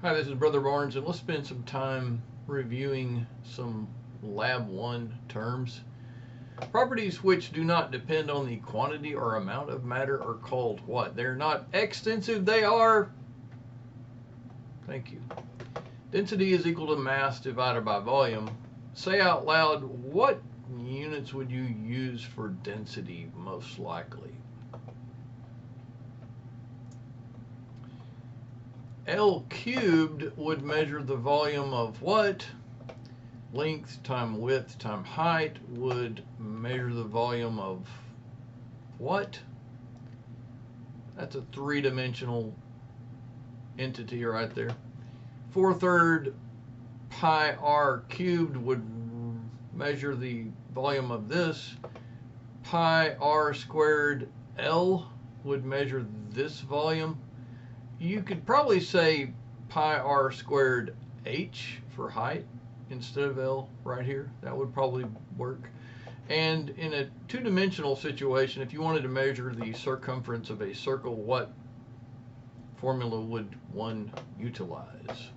Hi, this is Brother Barnes, and let's spend some time reviewing some Lab 1 terms. Properties which do not depend on the quantity or amount of matter are called what? They're not extensive, they are... Thank you. Density is equal to mass divided by volume. Say out loud, what units would you use for density most likely? L cubed would measure the volume of what? Length times width times height would measure the volume of what? That's a three-dimensional entity right there. 4/3 pi r cubed would measure the volume of this. Pi r squared L would measure this volume. You could probably say pi r squared h for height instead of L right here. That would probably work. And in a two-dimensional situation, if you wanted to measure the circumference of a circle, what formula would one utilize?